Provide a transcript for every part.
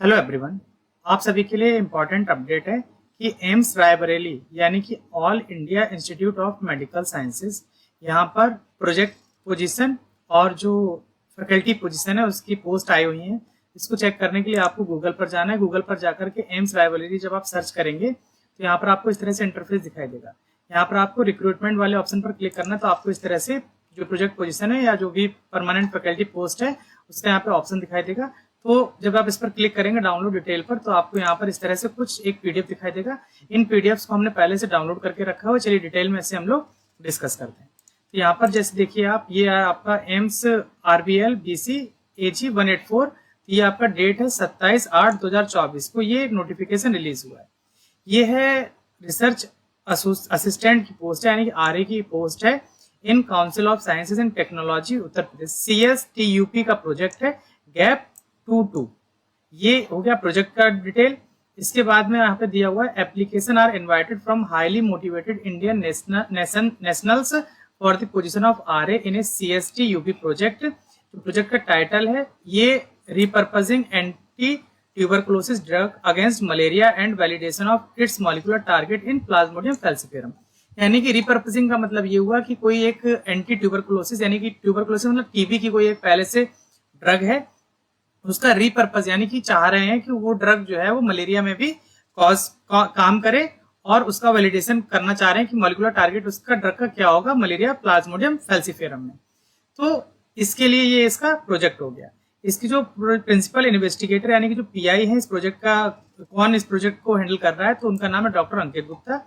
Hello everyone. आप सभी के लिए इम्पोर्टेंट अपडेट है कि एम्स रायबरेली यानी कि all India institute of medical sciences यहाँ पर प्रोजेक्ट पोजीशन और जो फैकल्टी पोजीशन है उसकी पोस्ट आई हुई है। इसको चेक करने के लिए आपको गूगल पर जाना है। गूगल पर जाकर के एम्स रायबरेली जब आप सर्च करेंगे तो यहाँ पर आपको इस तरह से इंटरफेस दिखाई देगा। यहाँ पर आपको रिक्रूटमेंट वाले ऑप्शन पर क्लिक करना, तो आपको इस तरह से जो प्रोजेक्ट पोजीशन है या जो भी परमानेंट फैकल्टी पोस्ट है उसका यहाँ पे ऑप्शन दिखाई देगा। तो जब आप इस पर क्लिक करेंगे डाउनलोड डिटेल पर, तो आपको यहाँ पर इस तरह से कुछ एक पीडीएफ दिखाई देगा। इन पीडीएफ्स को हमने पहले से डाउनलोड करके रखा हुआ। चलिए डिटेल में से हम लोग डिस्कस करते हैं। तो यहाँ पर जैसे देखिए आप, ये है आपका एम्स RBL BC AG 184। ये आपका डेट है 27/8/2024 को ये नोटिफिकेशन रिलीज हुआ है। ये है रिसर्च असिस्टेंट की पोस्ट है, यानी कि RA की पोस्ट है in council of sciences and technology Uttar Pradesh CSTUP का प्रोजेक्ट है गैप 22। ये हो गया प्रोजेक्ट का डिटेल। इसके बाद में यहाँ पे दिया हुआ है application are invited from highly motivated Indian nationals for the position of RA in a CSTUP project. जो प्रोजेक्ट का टाइटल है ये repurposing anti tuberculosis drug against malaria and validation of its molecular target in Plasmodium falciparum. यानी कि repurposing का मतलब ये हुआ कि कोई एक एंटी ट्यूबरकुलोसिस यानी कि ट्यूबरकुलोसिस मतलब टीबी की कोई एक पहले से ड्रग है, उसका रिपर्पज यानी कि चाह रहे हैं कि वो ड्रग जो है वो मलेरिया में भी काम करे और उसका वैलिडेशन करना चाह रहे हैं कि मॉलिक्यूलर टारगेट उसका ड्रग का क्या होगा मलेरिया प्लाज्मोडियम फैल्सिफेरम में। तो इसके लिए ये इसका प्रोजेक्ट हो गया। इसकी जो प्रिंसिपल इन्वेस्टिगेटर यानी कि जो PI है इस प्रोजेक्ट का, कौन इस प्रोजेक्ट को हैंडल कर रहा है, तो उनका नाम है डॉक्टर अंकित गुप्ता।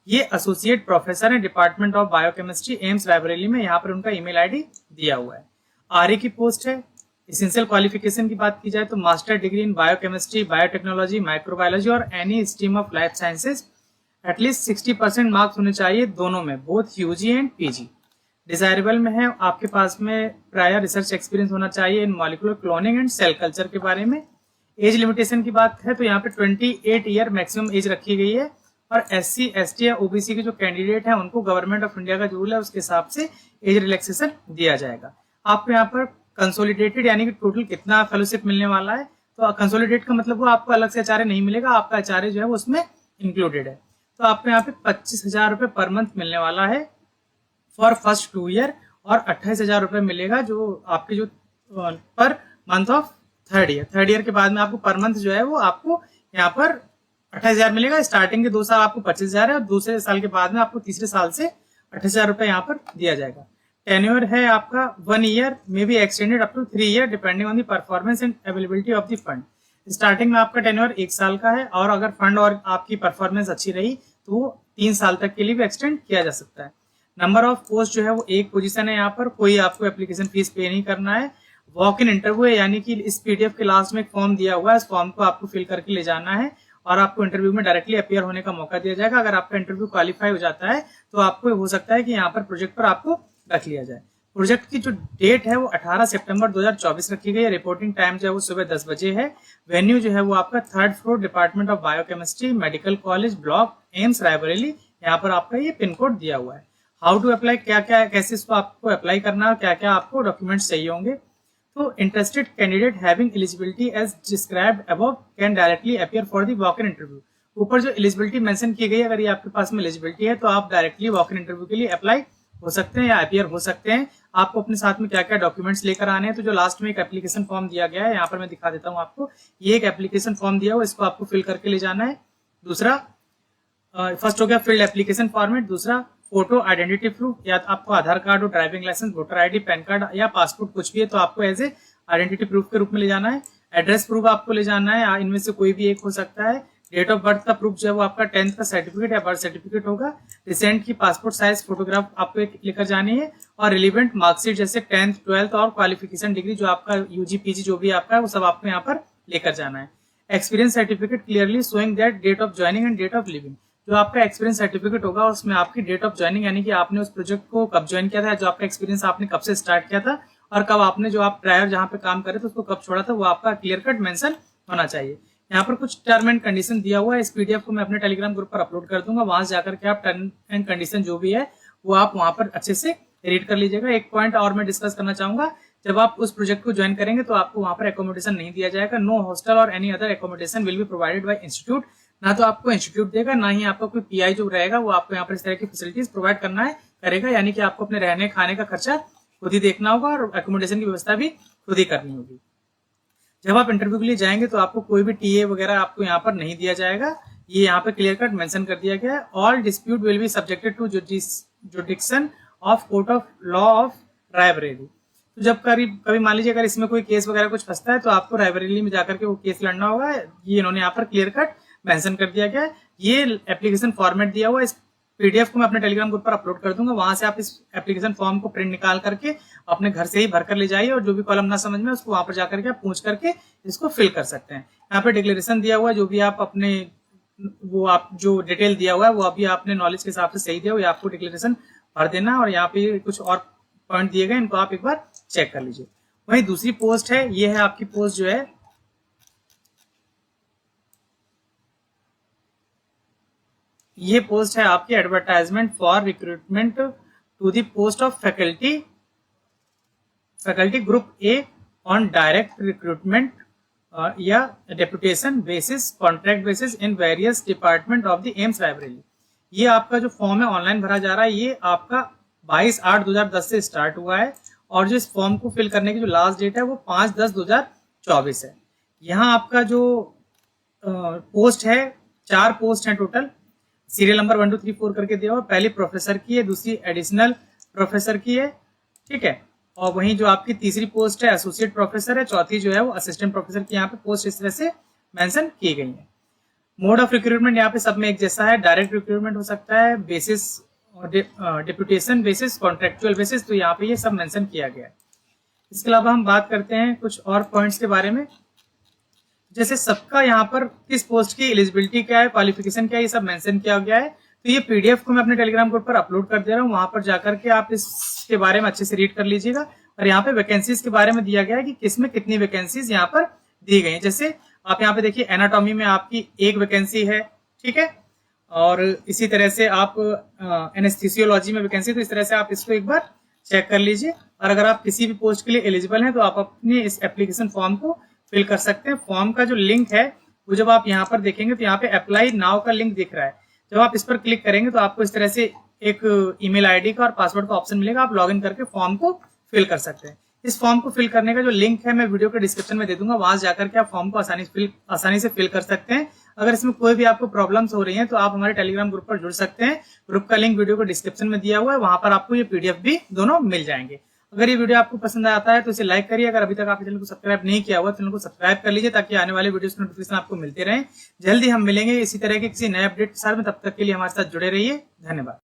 ये एसोसिएट प्रोफेसर है department of biochemistry AIIMS Raebareli में। यहाँ पर उनका ईमेल ID दिया हुआ है। RA की पोस्ट है। इसेंशियल क्वालिफिकेशन की बात की जाए तो master degree in biochemistry, biotechnology, microbiology और any stream of life sciences. At least 60% marks होने चाहिए दोनों में, both UG and PG। Desirable में है आपके पास में प्रायर रिसर्च एक्सपीरियंस होना चाहिए in molecular cloning and cell culture के बारे में। एज लिमिटेशन की बात है तो यहाँ पे 28 ईयर मैक्सिमम एज रखी गई है और SC ST या OBC के जो कैंडिडेट हैं उनको गवर्नमेंट ऑफ इंडिया का जो रूल है उसके हिसाब से एज रिलैक्सेशन दिया जाएगा। आपको यहाँ पर कंसोलिडेटेड यानी कि टोटल कितना फेलोशिप मिलने वाला है, तो कंसोलिडेट का मतलब वो आपको अलग से आचार्य नहीं मिलेगा, आपका आचार्य जो है वो उसमें इंक्लूडेड है। तो आपको यहाँ पे 25,000 रुपए पर मंथ मिलने वाला है फॉर फर्स्ट 2 ईयर और 28,000 रुपए मिलेगा जो आपके जो per month of third year के बाद में आपको पर मंथ जो है वो आपको यहाँ पर 28,000 मिलेगा। स्टार्टिंग के 2 साल आपको 25,000 है और दूसरे साल के बाद में आपको तीसरे साल से 28,000 रुपए यहाँ पर दिया जाएगा। टेन्योर है आपका 1 ईयर में भी extended up to 3 year depending on the performance and availability of the fund. Starting में आपका टेन्योर 1 साल का है और अगर फंड और आपकी परफॉर्मेंस अच्छी रही तो वो 3 साल तक के लिए भी एक्सटेंड किया जा सकता है। नंबर ऑफ पोस्ट जो है वो एक पोजीशन है। यहाँ पर कोई आपको एप्लीकेशन फीस पे नहीं करना है। वॉक इन इंटरव्यू है, यानी कि इस PDF के लास्ट में एक फॉर्म दिया हुआ है, इस फॉर्म को आपको फिल करके ले जाना है और आपको इंटरव्यू में डायरेक्टली अपीयर होने का मौका दिया जाएगा। अगर आपका इंटरव्यू क्वालिफाई हो जाता है तो आपको हो सकता है कि यहाँ पर प्रोजेक्ट पर आपको रख लिया जाए। प्रोजेक्ट की जो डेट है वो 18 सितंबर 2024 रखी गई है। रिपोर्टिंग टाइम जो है वो सुबह 10 बजे है। वेन्यू जो है वो आपका 3rd floor department of biochemistry medical college block AIIMS Raebareli. यहाँ पर आपका ये पिन कोड दिया हुआ है। हाउ टू अप्लाई, क्या क्या कैसे इसको आपको अप्लाई करना है, क्या क्या आपको डॉक्यूमेंट्स चाहिए होंगे। तो interested candidate having eligibility as described above can directly appear for the walk in interview. ऊपर जो एलिजिबिलिटी मेंशन की गई, अगर ये आपके पास में एलिजिबिलिटी है तो आप डायरेक्टली वॉक इन इंटरव्यू के लिए अप्लाई हो सकते हैं या अपीयर हो सकते हैं। आपको अपने साथ में क्या क्या डॉक्यूमेंट्स लेकर आने हैं, तो जो लास्ट में एक एप्लीकेशन फॉर्म दिया गया है यहाँ पर मैं दिखा देता हूँ आपको। ये एक एप्लीकेशन फॉर्म दिया हुआ, इसको आपको फिल करके ले जाना है। दूसरा फर्स्ट हो गया फील्ड एप्लीकेशन फॉर्मेट। दूसरा फोटो आइडेंटिटी प्रूफ, या आपको आधार कार्ड और driving licence, voter ID, PAN card या पासपोर्ट कुछ भी है तो आपको एज ए आइडेंटिटी प्रूफ के रूप में ले जाना है। एड्रेस प्रूफ आपको ले जाना है, इनमें से कोई भी एक हो सकता है। डेट ऑफ बर्थ का प्रूफ जो है वो आपका 10th का सर्टिफिकेट या बर्थ सर्टिफिकेट होगा। रिसेंट की पासपोर्ट साइज फोटोग्राफ आपको एक लेकर जानी है और रिलीवेंट मार्कशीट जैसे 10th 12th और क्वालिफिकेशन डिग्री जो आपका UG PG जो भी आपका है वो सब आपको यहाँ पर लेकर जाना है। Experience certificate clearly showing that date of joining and date of living. जो आपका एक्सपीरियंस सर्टिफिकेट होगा उसमें आपकी डेट ऑफ ज्वाइनिंग यानी कि आपने उस प्रोजेक्ट को कब ज्वाइन किया था, जो आपका एक्सपीरियंस आपने कब से स्टार्ट किया था और कब आपने जो आप प्रायर जहाँ पे काम करे थे उसको कब छोड़ा था, वो आपका क्लियर कट मेंशन होना चाहिए। यहाँ पर कुछ टर्म एंड कंडीशन दिया हुआ है। इस PDF को मैं अपने टेलीग्राम ग्रुप पर अपलोड कर दूंगा, वहां से जाकर के आप टर्म एंड कंडीशन जो भी है वो आप वहां पर अच्छे से रीड कर लीजिएगा। एक पॉइंट और मैं डिस्कस करना चाहूंगा जब आप उस प्रोजेक्ट को ज्वाइन करेंगे तो आपको वहां पर एकोमोडेशन नहीं दिया जाएगा। नो हॉस्टल और any other accommodation will be provided by institute. ना तो आपको इंस्टीट्यूट देगा, ना ही आपका कोई पीआई जो रहेगा वो आपको यहाँ पर इस तरह की फैसिलिटीज प्रोवाइड करेगा, यानी कि आपको अपने रहने खाने का खर्चा खुद ही देखना होगा और एकोमोडेशन की व्यवस्था भी खुद ही करनी होगी। जब आप इंटरव्यू के लिए जाएंगे तो आपको कोई भी टीए वगैरह आपको यहाँ पर नहीं दिया जाएगा, ये यहाँ पे क्लियर कट मेंशन कर दिया गया है। All dispute will be subjected to jurisdiction of court of law of Raebareli. तो जब कभी मान लीजिए अगर इसमें कोई केस वगैरह कुछ फंसता है तो आपको रायबरेली में जाकर के वो केस लड़ना होगा, ये इन्होंने यहाँ पर क्लियर कट मेंशन कर दिया गया है। ये एप्लीकेशन फॉर्मेट दिया हुआ है, इस पीडीएफ को मैं अपने टेलीग्राम ग्रुप पर अपलोड कर दूंगा, वहां से आप इस एप्लीकेशन फॉर्म को प्रिंट निकाल करके अपने घर से ही भरकर ले जाइए और जो भी कॉलम ना समझ में उसको वहां पर जाकर के आप पूछ करके इसको फिल कर सकते हैं। यहाँ पे डिक्लेरेशन दिया हुआ है, जो भी आप अपने वो आप जो डिटेल दिया हुआ है वो अभी आपने नॉलेज के हिसाब से सही दिया हुआ, आपको डिक्लेरेशन भर देना है। और यहाँ पे कुछ और पॉइंट दिए गए, इनको आप एक बार चेक कर लीजिए। वही दूसरी पोस्ट है, ये है आपकी पोस्ट जो है ये पोस्ट है आपकी advertisement for recruitment to the post of faculty group A on direct recruitment या deputation basis contract basis in various department of the AIIMS Raebareli. ये आपका जो फॉर्म है ऑनलाइन भरा जा रहा है, ये आपका 22/8/2010 से स्टार्ट हुआ है और जो इस फॉर्म को फिल करने की जो लास्ट डेट है वो 5/10/2024 है। यहाँ आपका जो पोस्ट है, 4 पोस्ट है टोटल, सीरियल नंबर 1 2 3 4 करके दिया हुआ। पहली प्रोफेसर की है, दूसरी एडिशनल प्रोफेसर की है, ठीक है। और वहीं जो आपकी तीसरी पोस्ट है एसोसिएट प्रोफेसर है, चौथी जो है वो असिस्टेंट प्रोफेसर की यहाँ पे पोस्ट इस तरह से मेंशन की गई है। मोड ऑफ रिक्रूटमेंट यहाँ पे सब में एक जैसा है, डायरेक्ट रिक्रूटमेंट हो सकता है, basis deputation basis, contractual basis, तो यहाँ पे ये सब मेंशन किया गया है। इसके अलावा हम बात करते हैं कुछ और पॉइंट्स के बारे में, जैसे सबका यहाँ पर किस पोस्ट की एलिजिबिलिटी क्या है, क्वालिफिकेशन क्या है, ये सब मेंशन किया गया है। तो ये पीडीएफ को मैं अपने टेलीग्राम ग्रुप पर अपलोड कर दे रहा हूँ, वहां पर जाकर के आप इसके बारे में अच्छे से रीड कर लीजिएगा। और यहाँ पे वैकेंसीज के बारे में दिया गया है कि किसमें कितनी वैकेंसीज यहाँ पर दी गई है। जैसे आप यहाँ पे देखिए एनाटॉमी में आपकी 1 वैकेंसी है, ठीक है, और इसी तरह से आप एनेस्थीसियोलॉजी में वैकेंसी, तो इस तरह से आप इसको एक बार चेक कर लीजिए। और अगर आप किसी भी पोस्ट के लिए एलिजिबल हैं तो आप अपने इस एप्लीकेशन फॉर्म को फिल कर सकते हैं। फॉर्म का जो लिंक है वो जब आप यहाँ पर देखेंगे तो यहाँ पे अप्लाई नाउ का लिंक दिख रहा है, जब आप इस पर क्लिक करेंगे तो आपको इस तरह से एक ईमेल आईडी का और पासवर्ड का ऑप्शन मिलेगा, आप लॉगिन करके फॉर्म को फिल कर सकते हैं। इस फॉर्म को फिल करने का जो लिंक है मैं वीडियो के डिस्क्रिप्शन में दे दूंगा, वहां जाकर के आप फॉर्म को आसानी से फिल कर सकते हैं। अगर इसमें कोई भी आपको प्रॉब्लम्स हो रही हैं तो आप हमारे टेलीग्राम ग्रुप पर जुड़ सकते हैं, ग्रुप का लिंक वीडियो के डिस्क्रिप्शन में दिया हुआ है, वहां पर आपको ये पीडीएफ भी दोनों मिल जाएंगे। अगर ये वीडियो आपको पसंद आता है तो इसे लाइक करिए, अगर अभी तक आपने चैनल को सब्सक्राइब नहीं किया हुआ चैनल को सब्सक्राइब कर लीजिए ताकि आने वाले वीडियोस के नोटिफिकेशन आपको मिलते रहें। जल्दी हम मिलेंगे इसी तरह के किसी नए अपडेट के साथ में, तब तक के लिए हमारे साथ जुड़े रहिए। धन्यवाद।